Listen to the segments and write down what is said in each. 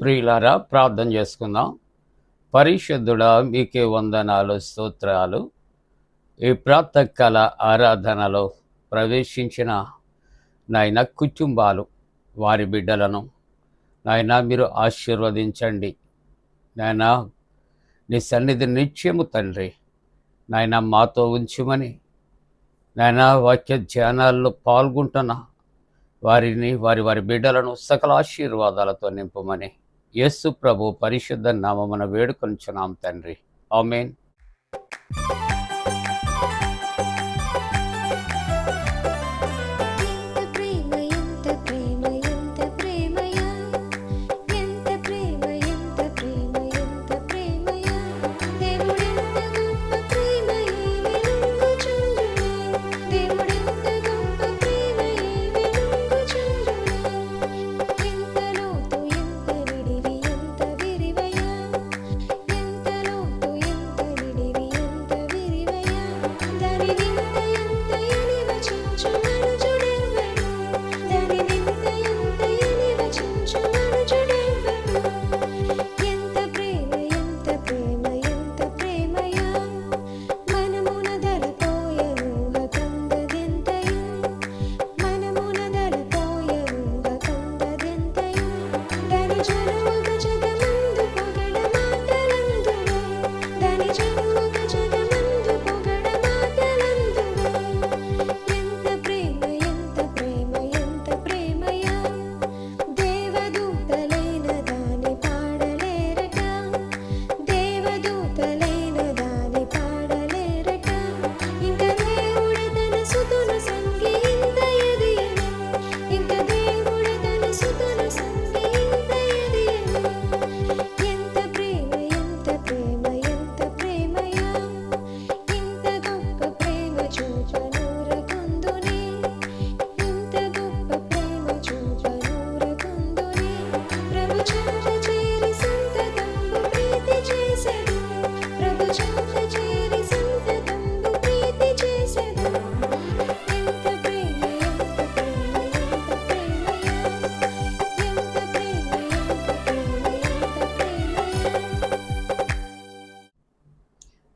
ప్రియులారా, ప్రార్థన చేసుకుందాం. పరిశుద్ధుడా, మీకే వందనాలు, స్తోత్రాలు. ఈ ప్రాతకాల ఆరాధనలో ప్రవేశించిన నాయన కుటుంబాలు, వారి బిడ్డలను నాయన మీరు ఆశీర్వదించండి. నాయన నీ సన్నిధి నిత్యము తండ్రి నాయన మాతో ఉంచుమని, నాయన వాక్య ధ్యానాల్లో పాల్గొంటున్న వారిని వారి బిడ్డలను సకల ఆశీర్వాదాలతో నింపమని యేసు ప్రభు పరిశుద్ధ నామమున వేడుకొనుచున్నాం తండ్రి. ఆమేన్.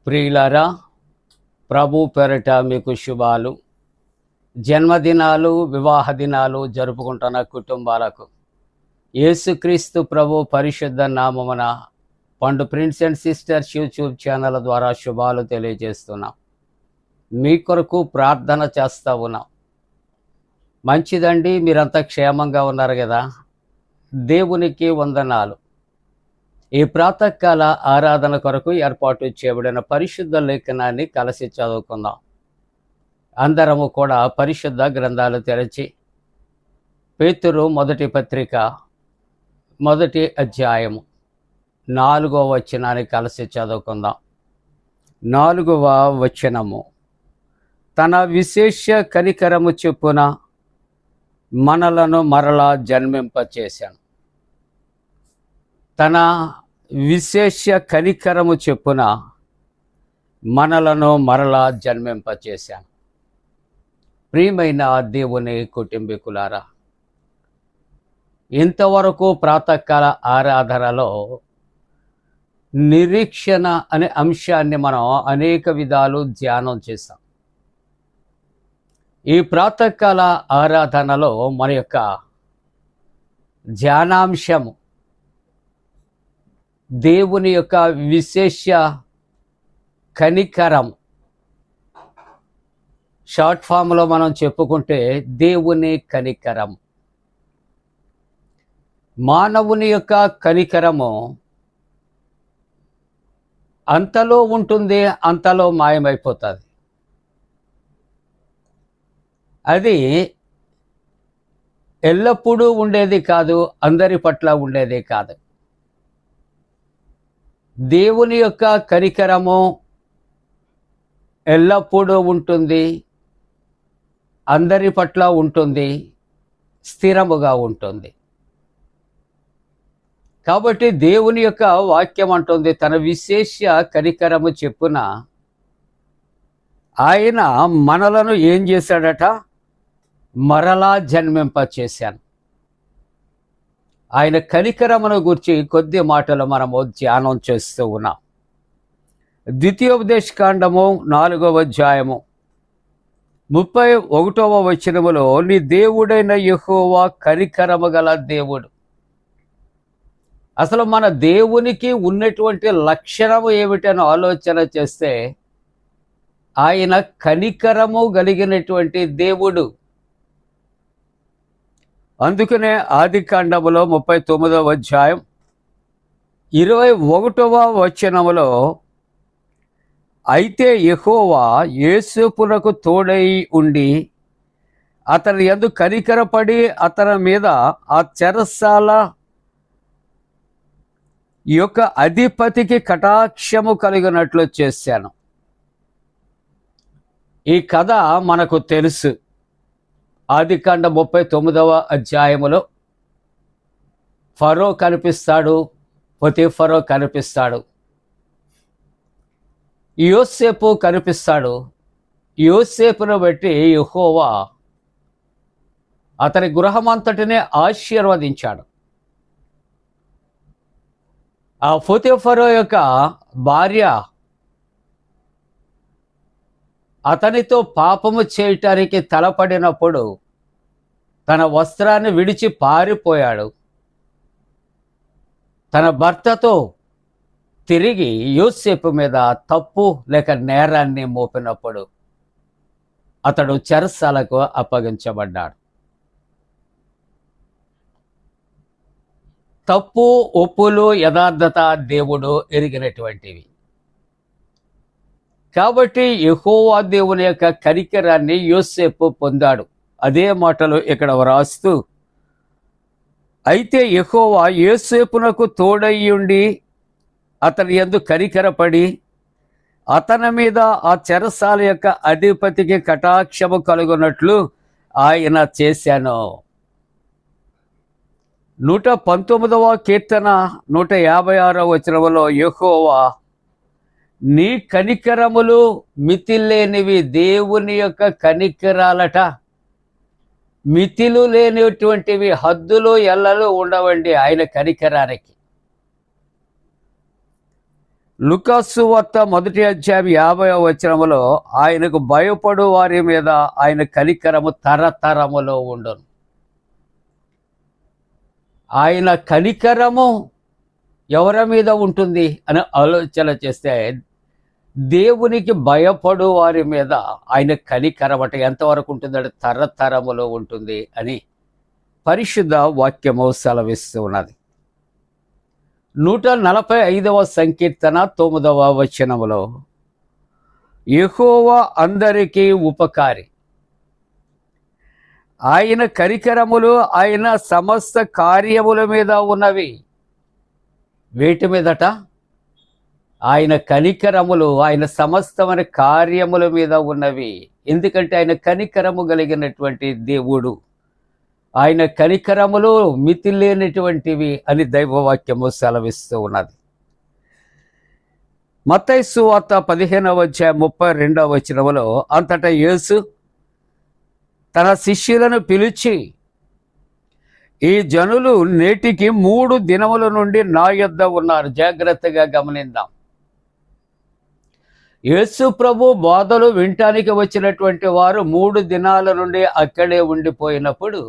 ప్రియులారా, ప్రభు పేరిట మీకు శుభాలు. జన్మదినాలు, వివాహ దినాలు జరుపుకుంటున్న కుటుంబాలకు యేసుక్రీస్తు ప్రభు పరిశుద్ధ నామమున పండు prince and sisters YouTube channel ద్వారా శుభాలు తెలియజేస్తున్నాం. మీ కొరకు ప్రార్థన చేస్తూ ఉన్నాం. మంచిదండి, మీరంతా క్షేమంగా ఉన్నారు కదా. దేవునికి వందనాలు. ఈ ప్రాతకాల ఆరాధన కొరకు ఏర్పాటు చేయబడిన పరిశుద్ధ లేఖనాన్ని కలిసి చదువుకుందాం. అందరము కూడా పరిశుద్ధ గ్రంథాలు తెరచి పేతురు మొదటి పత్రిక 1వ అధ్యాయము 4వ వచనాన్ని కలిసి చదువుకుందాం. 4వ వచనము. తన విశేష కనికరము చొప్పున మనలను మరలా జన్మింపచేశాను. తన విశేష కనికరము చొప్పున మనలను మరలా జన్మింపచేశాను. ప్రియమైన దేవుని కుటుంబీకులారా, ఇంతవరకు ప్రాతకాల ఆరాధనలో నిరీక్షణ అనే అంశాన్ని మనం అనేక విధాలు ధ్యానం చేశాం. ఈ ప్రాతకాల ఆరాధనలో మన యొక్క ధ్యానాంశము దేవుని యొక్క విశేష కనికరం. షార్ట్ ఫామ్లో మనం చెప్పుకుంటే దేవుని కనికరం. మానవుని యొక్క కనికరము అంతలో ఉంటుంది, అంతలో మాయమైపోతుంది. అది ఎల్లప్పుడూ ఉండేది కాదు, అందరి పట్ల ఉండేది కాదు. దేవుని యొక్క కనికరము ఎల్లప్పుడూ ఉంటుంది, అందరి పట్ల ఉంటుంది, స్థిరముగా ఉంటుంది. కాబట్టి దేవుని యొక్క వాక్యం అంటుంది, తన విశేష కనికరము చెప్పున ఆయన మనలను ఏం చేశాడట? మరలా జన్మింపచేశాను. ఆయన కనికరమును గురించి కొద్ది మాటలు మనము ధ్యానం చేస్తూ ఉన్నాం. ద్వితీయోపదేశకాండము 4వ అధ్యాయము 31వ వచనములో, నీ దేవుడైన యెహోవా కనికరము గల దేవుడు. అసలు మన దేవునికి ఉన్నటువంటి లక్షణము ఏమిటని ఆలోచన చేస్తే ఆయన కనికరము కలిగినటువంటి దేవుడు. అందుకనే ఆదికాండములో 39వ అధ్యాయం 21వ వచనములో, అయితే యెహోవా యోసేపునకు తోడై ఉండి అతని యందు కనికరపడి అతని మీద ఆ చెరసాల యొక్క అధిపతికి కటాక్షము కలిగినట్లు చేశాను. ఈ కథ మనకు తెలుసు. ఆదికాండ 39వ అధ్యాయములో ఫరో కనిపిస్తాడు, పొతిఫరో కనిపిస్తాడు, యోసేపు కనిపిస్తాడు. యోసేపును బట్టి యెహోవా అతని గృహమంతటినే ఆశీర్వదించాడు. ఆ పొతిఫరో యొక్క భార్య అతనితో పాపము చేయటానికి తలపడినప్పుడు తన వస్త్రాన్ని విడిచి పారిపోయాడు. తన భర్తతో తిరిగి యోసేపు మీద తప్పు లేక నేరాన్ని మోపినప్పుడు అతడు చెరసాలకు అప్పగించబడ్డాడు. తప్పు ఒప్పులు యథార్థత దేవుడు ఎరిగినటువంటివి. కాబట్టి యెహోవా దేవుని యొక్క కనికరాన్ని యోసేపు పొందాడు. అదే మాటలు ఇక్కడ వ్రాస్తూ, అయితే యెహోవా యోసేపునకు తోడయ్యుండి అతని యందు కనికరపడి అతని మీద ఆ చెరసాల యొక్క అధిపతికి కటాక్షము కలుగునట్లు ఆయన చేశాను. 119వ కీర్తన 156వ వచనములో, యెహోవా నీ కనికరములు మితిలేనివి. దేవుని యొక్క కనికరాలట మితిలు లేనిటువంటివి, హద్దులు ఎల్లలు ఉండవండి ఆయన కనికరానికి. లూకాసు వార్త 1వ అధ్యాయం 50వ వచనములో, ఆయనకు భయపడు వారి మీద ఆయన కనికరము తరతరములో ఉండును. ఆయన కనికరము ఎవరి మీద ఉంటుంది అని ఆలోచన చేస్తే, దేవునికి భయపడు వారి మీద ఆయన కనికరం అంటే ఎంతవరకు ఉంటుందంటే తరతరములో ఉంటుంది అని పరిశుద్ధ వాక్యము సెలవిస్తూ ఉన్నది. 145వ సంకీర్తన 9వ వచనములో, యెహోవా అందరికీ ఉపకారి, ఆయన కనికరములు ఆయన సమస్త కార్యముల మీద ఉన్నవి. వేటి మీదట? ఆయన కనికరములు ఆయన సమస్తమైన కార్యముల మీద ఉన్నవి. ఎందుకంటే ఆయన కనికరము కలిగినటువంటి దేవుడు. ఆయన కనికరములు మితి లేనటువంటివి అని దైవవాక్యము సెలవిస్తూ ఉన్నది. మత్తయి సువార్త 15వ అధ్యాయం 32వ వచనములో, అంతటా యేసు తన శిష్యులను పిలిచి, ఈ జనులు నేటికి 3 దినముల నుండి నా యొద్ద ఉన్నారు. జాగ్రత్తగా గమనిద్దాం. యేసు ప్రభు బోధలు వినటానికి వచ్చినటువంటి వారు 3 దినాల నుండి అక్కడే ఉండిపోయినప్పుడు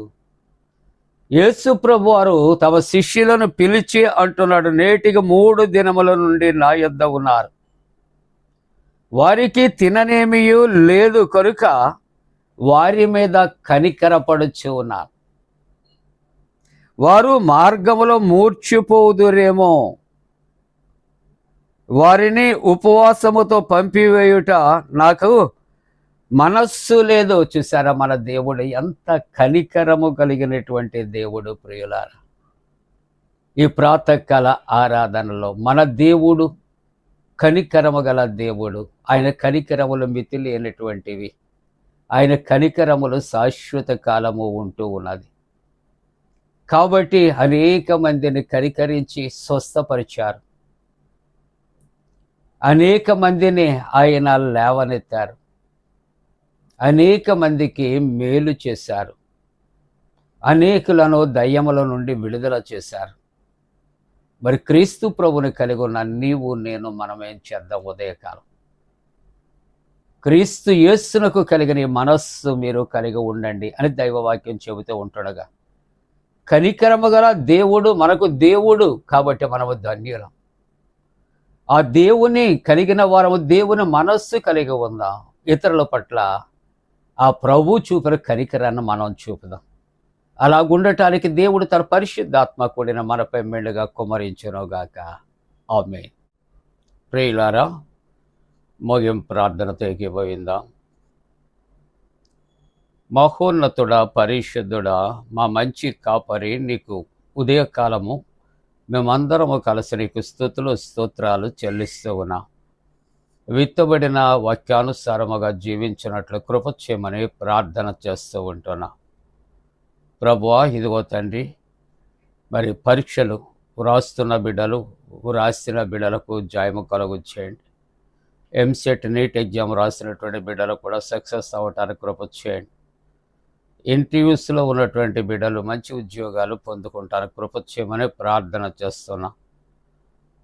యేసు ప్రభు వారు తమ శిష్యులను పిలిచి అంటున్నాడు, నేటికి 3 దినముల నుండి నా యొద్ద ఉన్నారు. వారికి తిననేమియూ లేదు కనుక వారి మీద కనికరపడుచు ఉన్నారు. వారు మార్గములో మూర్ఛిపోదురేమో, వారిని ఉపవాసముతో పంపివేయుట నాకు మనస్సు లేదు. చూసారా మన దేవుడు ఎంత కనికరము కలిగినటువంటి దేవుడు. ప్రియులారా, ఈ ప్రాతకాల ఆరాధనలో మన దేవుడు కనికరము గల దేవుడు. ఆయన కనికరములు మితి లేనటువంటివి. ఆయన కనికరములు శాశ్వత కాలము ఉంటూ ఉన్నది. కాబట్టి అనేక మందిని కనికరించి స్వస్థపరిచారు. అనేక మందిని ఆయన లేవనెత్తారు. అనేక మందికి మేలు చేశారు. అనేకులను దయ్యముల నుండి విడుదల చేశారు. మరి క్రీస్తు ప్రభుని కలిగి ఉన్న నీవు నేను మనమేం చేద్దాం? ఉదయకాలం క్రీస్తు యేసునకు కలిగిన మనస్సు మీరు కలిగి ఉండండి అని దైవవాక్యం చెబుతూ ఉంటుండగా, కనికరము గల దేవుడు మనకు దేవుడు కాబట్టి మనము ధన్యులం. ఆ దేవుని కలిగిన వారము దేవుని మనస్సు కలిగి ఉందాం. ఇతరుల పట్ల ఆ ప్రభు చూపిన కనికరాన్ని మనం చూపుదాం. అలాగుండటానికి దేవుడు తన పరిశుద్ధాత్మ కూడిన మనపై మెండుగా కుమ్మరించునుగాక. ఆమేన్. ప్రియులారా, ముగింపు ప్రార్థనతో ఏకీభవిందాం. మహోన్నతుడా, పరిశుద్ధుడా, మా మంచి కాపరి, నీకు ఉదయకాలము మేమందరము కలిసి నీకు స్తుతులు స్తోత్రాలు చెల్లిస్తూ ఉన్నాం. విత్తబడిన వాక్యానుసారముగా జీవించినట్లు కృప చేయమని ప్రార్థన చేస్తూ ఉంటున్నా. ప్రభువా, ఇదిగో తండ్రి, మరి పరీక్షలు వ్రాస్తున్న బిడ్డలు, వ్రాసిన బిడ్డలకు జయము కలుగు చేయండి. ఎంసెట్ నీట్ ఎగ్జామ్ రాసినటువంటి బిడ్డలు కూడా సక్సెస్ అవ్వటానికి కృప చేయండి. ఇంటర్వ్యూస్లో ఉన్నటువంటి బిడ్డలు మంచి ఉద్యోగాలు పొందుకుంటానికి కృప చేయమని ప్రార్థన చేస్తున్నా.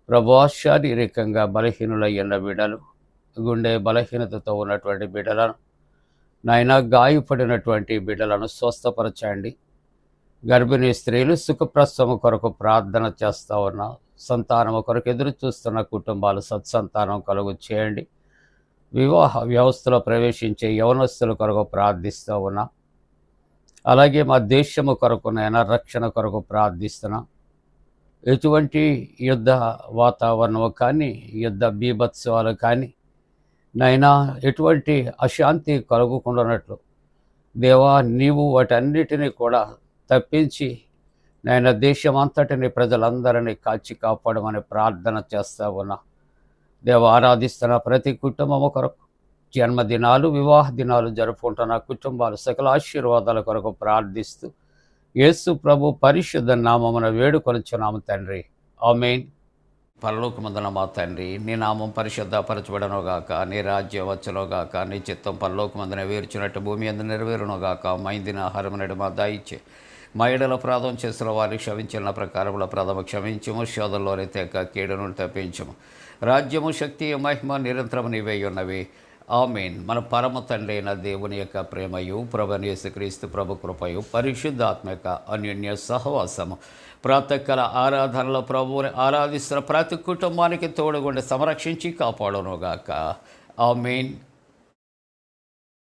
ప్రభువా, శారీరకంగా బలహీనులయ్యున్న బిడ్డలు, గుండె బలహీనతతో ఉన్నటువంటి బిడ్డలను, నాయనా గాయపడినటువంటి బిడ్డలను స్వస్థపరచండి. గర్భిణీ స్త్రీలు సుఖప్రసవము కొరకు ప్రార్థన చేస్తూ ఉన్నా. సంతానము కొరకు ఎదురు చూస్తున్న కుటుంబాలు సత్సంతానం కలుగు చేయండి. వివాహ వ్యవస్థలో ప్రవేశించే యవనస్తుల కొరకు ప్రార్థిస్తూ ఉన్నా. అలాగే మా దేశము కొరకు నైనా రక్షణ కొరకు ప్రార్థిస్తున్నా. ఎటువంటి యుద్ధ వాతావరణము కానీ, యుద్ధ బీభత్సవాలు కానీ నైనా ఎటువంటి అశాంతి కలుగుకుండానట్లు దేవా, నీవు వాటన్నిటినీ కూడా తప్పించి నాయన దేశమంతటిని ప్రజలందరినీ కాచి కాపాడమని ప్రార్థన చేస్తా ఉన్నా. దేవ, ఆరాధిస్తున్న ప్రతి కుటుంబము కొరకు, జన్మదినాలు, వివాహ దినాలు జరుపుకుంటున్న కుటుంబాలు సకల ఆశీర్వాదాల కొరకు ప్రార్థిస్తూ యేసు ప్రభు పరిశుద్ధ నామమున వేడుకొనుచున్నాము తండ్రి. ఆమేన్. పరలోకమందున మా తండ్రి, నీ నామం పరిశుద్ధపరచబడనుగాక, నీ రాజ్యం వచ్చునుగాక, నీ చిత్తం పరలోకమందున వేర్చినట్టు భూమి అందు నెరవేరునుగాక. మా ఇందిన ఆహారం నేడు మా దయచే, మా ఎడల అపరాధం చేసిన వారిని క్షమించిన ప్రకారముల అపరాధము క్షమించము, శోధంలోనే తెక కీడు నుండి తప్పించము. రాజ్యము, శక్తి, మహిమ నిరంతరము నీవే ఉన్నవి. ఆమేన్. మన పరమ తండ్రి అయిన దేవుని యొక్క ప్రేమయు, ప్రభువైన యేసుక్రీస్తు ప్రభు కృపయు, పరిశుద్ధాత్మక అన్యోన్య సహవాసము ప్రాతకాల ఆరాధనలో ప్రభువుని ఆరాధిస్తున్న ప్రతి కుటుంబానికి తోడుగుండి సంరక్షించి కాపాడునుగాక. ఆమేన్.